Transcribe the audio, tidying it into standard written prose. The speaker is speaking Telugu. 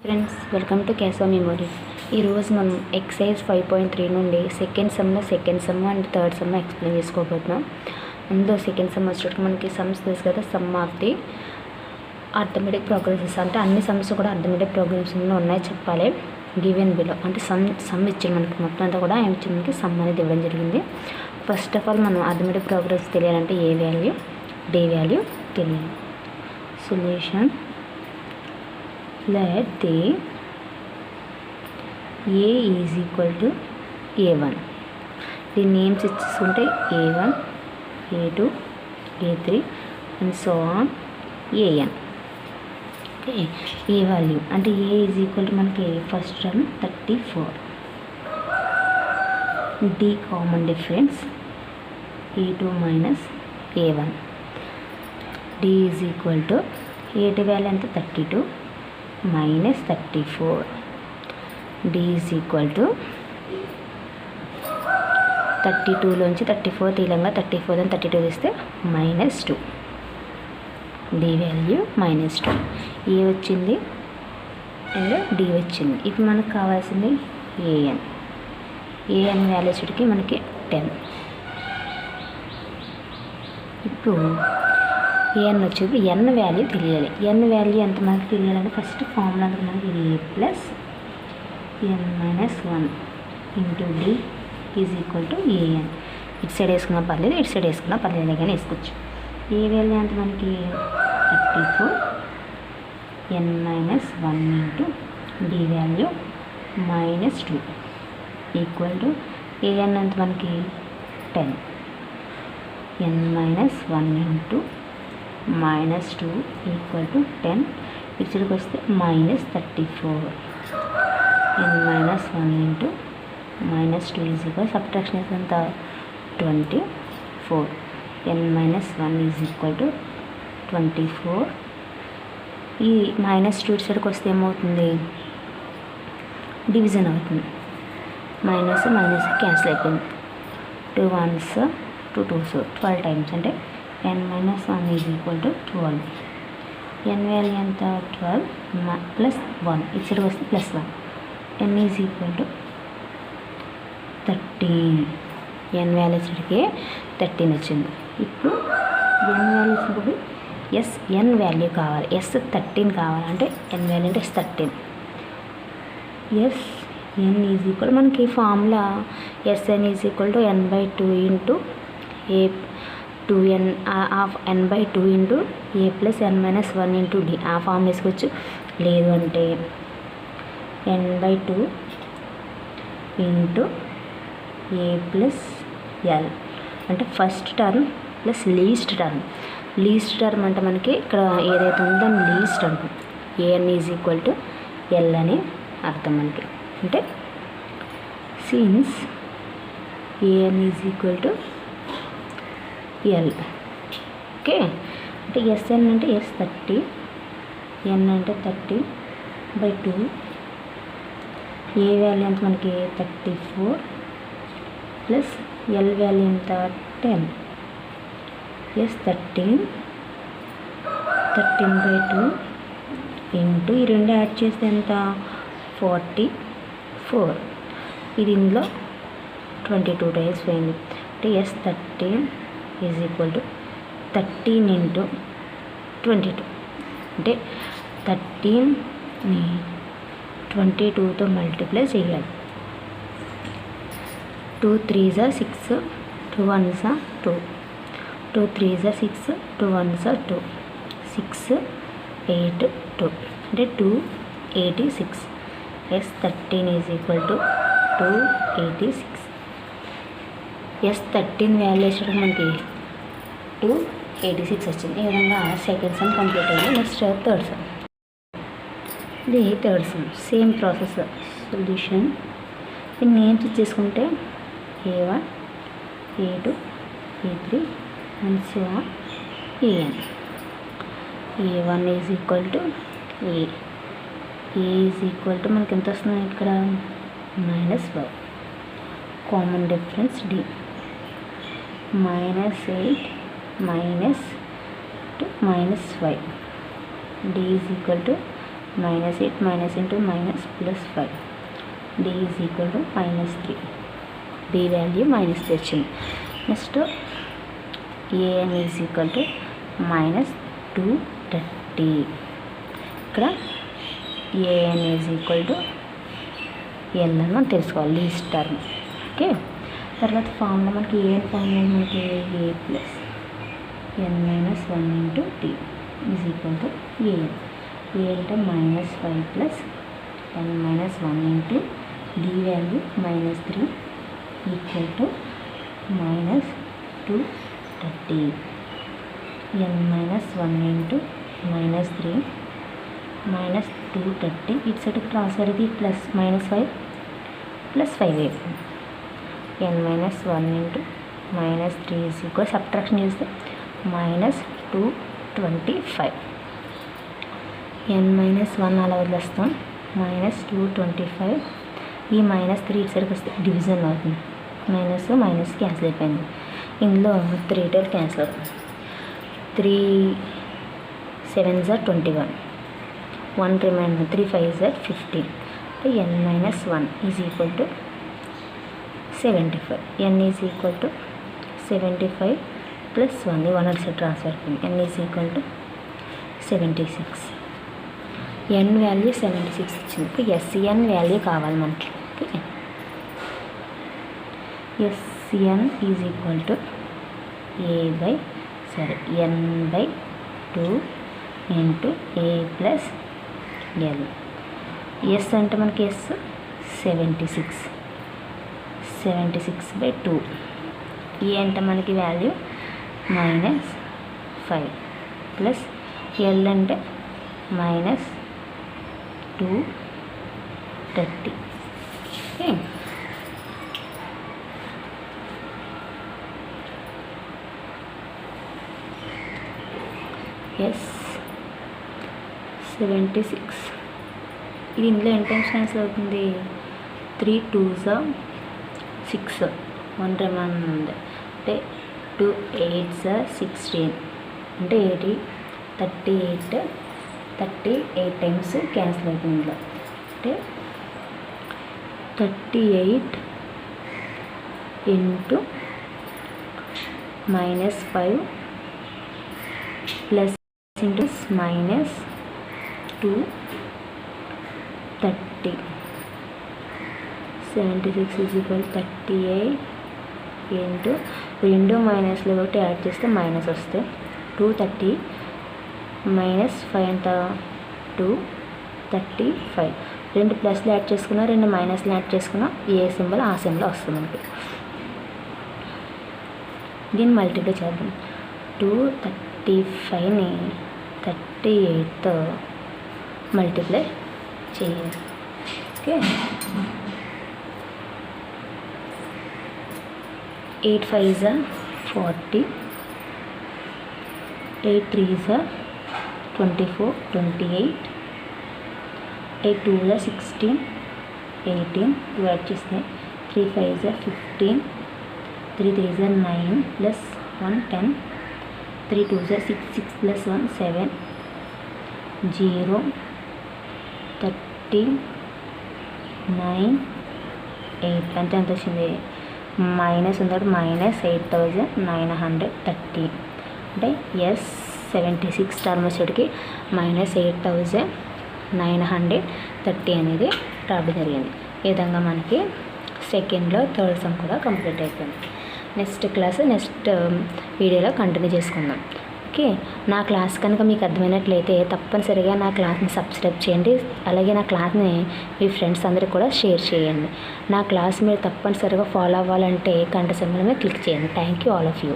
ఫ్రెండ్స్, వెల్కమ్ టు క్యాసో మెమోరీ. ఈరోజు మనం ఎక్సైజ్ 5.3 నుండి second sum and third sum explain చేసుకోబోతున్నాం. అందులో సెకండ్ సమ్ వచ్చేటప్పుడు మనకి సమ్స్ తెలుసు కదా, sum of the arithmetic progressions అంటే అన్ని సమ్స్ కూడా అర్థమెటిక్ ప్రోగ్రెషన్లో ఉన్నాయి చెప్పాలి. గివెన్ బిలో అంటే సమ్ ఇచ్చింది మనకి, మొత్తం అంతా కూడా ఏమి ఇచ్చింది మనకి సమ్ అనేది ఇవ్వడం జరిగింది. ఫస్ట్ ఆఫ్ ఆల్ మనం అర్థమెటిక్ ప్రోగ్రెస్ తెలియాలంటే ఏ వాల్యూ డి వాల్యూ తెలియాలి. Solution let the a is equal to a1. The names ఇచ్చుకుంటే a1, a2, a3 and so on an. Okay, A value అంటే a is equal to మనకి first term 34. d common difference a2 minus a1. d is equal to a2 value ఎంత 32 minus 34. d is equal to 32 లోంచి 34 తీలంగా 34 అని 32 తీస్తే -2. d value -2. ఏ వచ్చింది అండ్ d వచ్చింది. ఇప్పుడు మనకు కావాల్సింది an వాల్యూ వచ్చేటికి మనకి 10. ఇప్పుడు n వచ్చేది n వాల్యూ తెలియాలి. n వాల్యూ ఎంత మనకి తెలియాలంటే ఫస్ట్ ఫార్ములా మనకి a plus n minus 1 into d is equal to an. ఇటు సైడ్ వేసుకున్నా పర్లేదు, ఇటు సైడ్ వేసుకున్నా పర్లేదు, కానీ వేసుకోవచ్చు. ఏ వాల్యూ అంటే మనకి 34 n minus 1 into d value -2 equal to an అంటే మనకి 10 n minus 1 into -2 equal to 10. ఇక్కడికి వస్తే -34 n minus 1 into -2 is equal subtraction ఎంత 24. n minus 1 is equal to 24. ఈ -2 ఇక్కడికి వస్తే ఏమవుతుంది, డివిజన్ అవుతుంది. మైనస్ క్యాన్సిల్ అయిపోయింది. 2 1s 2 2s 12 టైమ్స్ అంటే n minus 1 is equal to 12. n value ఎంత 12 ప్లస్ 1 ఇచ్చరికి వస్తే plus 1. n is equal to 13. n value ఇచ్చరికి 13 వచ్చింది. ఇప్పుడు n వాల్యూ ఇచ్చినప్పుడు n వాల్యూ కావాలి, 13 కావాలంటే n వాల్యూ అంటే s13. n ఈజ్ ఈక్వల్ మనకి formula n is equal to n/2 into a 2n of n/2 into a plus n minus 1 into d. ఆ ఫామ్ వేసుకోవచ్చు. లేదు అంటే n/2 into a plus l అంటే first term plus least term అంటే మనకి ఇక్కడ ఏదైతే ఉందో దాన్ని లీస్ట్ అంటాం. an is equal to l అని అర్థం మనకి. అంటే since an is equal to l. Okay, అంటే sn అంటే s30, n అంటే 30/2. ఏ వాల్యూ ఎంత మనకి 34 ప్లస్ l వాల్యూ ఎంత 10. s13/2 ఇంటూ ఈ రెండు యాడ్ చేస్తే ఎంత 44. ఇది ఇందులో 22 టైమ్స్ పోయింది. అంటే s13 is equal to 13 into 22. అంటే 13ని 22తో మల్టిప్లై చేయాలి. 2 3s 6, 2 1s 2, 2 3s 6, 2 1s 2, 6 8 2 అంటే 286. s13 is equal to 286. s13 value వేసడానికి మనకి 286 వచ్చింది. ఈ విధంగా సెకండ్ సమ్ కంప్లీట్ అయ్యింది. Next third sum. ఇది third sum, same process. Solution దీన్ని నేమ్స్ ఇచ్చేసుకుంటే a1, a2, a3 and so on an. a1 is equal to a is equal to మనకి ఎంత వస్తుంది ఇక్కడ -5. Common difference d -8 -2 -5. d is equal to -8 minus into minus plus 5. D is equal to -3. D value -3 వచ్చింది. Next an is equal to -230. ఇక్కడ an is equal to n అని మనం తెలుసుకోవాలి, లీస్ట్ టర్మ్. ఓకే, తర్వాత ఫార్ములా మనకి ఏం ఫార్ములా మనకి a plus n-1 into t is equal to an. a అంటే -5 plus n-1 into d value -3 equal to -230. n-1 into -3 -230 ఇటు సైడ్ ట్రాన్స్ఫర్ ఇది ప్లస్ -5 ప్లస్ 5 అయిపోయింది. n-1 into -3 is equal, subtraction చేస్తే -225. n-1 అలా వదిలేస్తాం, -225. ఈ -3 ఇటు సైడ్కి వస్తే డివిజన్ అవుతుంది, మైనస్ క్యాన్సిల్ అయిపోయింది. ఇందులో 3 టైల్ క్యాన్సిల్ అవుతుంది. 3 7s are 21, 1 reminder, 3 5s are 15. n-1 is equal to 75. n is equal to 75 plus 1, 1 అటు సైడ్ ట్రాన్స్ఫర్ అయిపోయింది. n is equal to 76. n value 76 వచ్చింది. ఇప్పుడు SN వాల్యూ కావాలి మనకి. Okay, SN is equal to n/2 into a plus l. S అంటే మనకి ఎస్ 76/2. ఏ అంటే మనకి వాల్యూ -5 ప్లస్ ఎల్ అంటే -230. Okay, S 76. ఇది ఇందులో ఎన్ని టైమ్స్ క్యాన్సిల్ అవుతుంది? 3 2s are 6, 1 రిమైండర్ ఉంది. అంటే 2 8s are 16, అంటే 38 టైమ్స్ క్యాన్సిల్ అవుతుంది ఇందులో. అంటే 38 into -5 plus into -230. 76 is equal 38 into 2 మైనస్లో ఒకటి యాడ్ చేస్తే మైనస్ వస్తాయి. 230 -5 ఎంత 235. 2 ప్లస్లు యాడ్ చేసుకున్నా, 2 మైనస్లు యాడ్ చేసుకున్నా, ఏ సింబల్ ఆ సింబల్ వస్తుంది మనకి. దీన్ని మల్టిప్లై చేద్దాం. 235ని 38తో మల్టిప్లై చేయాలి. Okay, 8 5s are 40, 8 3s are 24, 28, 8 2s are 16, 18. Add చేస్తే 3 5s are 15, 3 3s are 9 plus 1 10, 3 2s are 6, 6 plus 1 7, 0 39 8. అంటే ఎంత వచ్చింది? మైనస్ ఉంది, -8,930. అంటే ఎస్ 76 టర్మ్ వచ్చేటికి -8,930 అనేది రావడం జరిగింది. ఈ విధంగా మనకి సెకండ్లో థర్డ్ సమ్ కూడా కంప్లీట్ అయిపోయింది. నెక్స్ట్ వీడియోలో కంటిన్యూ చేసుకుందాం. ఓకే, నా క్లాస్ కనుక మీకు అర్థమైనట్లయితే తప్పనిసరిగా నా క్లాస్ని సబ్స్క్రైబ్ చేయండి. అలాగే నా క్లాస్ని మీ ఫ్రెండ్స్ అందరికీ కూడా షేర్ చేయండి. నా క్లాస్ మీరు తప్పనిసరిగా ఫాలో అవ్వాలంటే గంట సింబల్ మీద క్లిక్ చేయండి. Thank you all of you.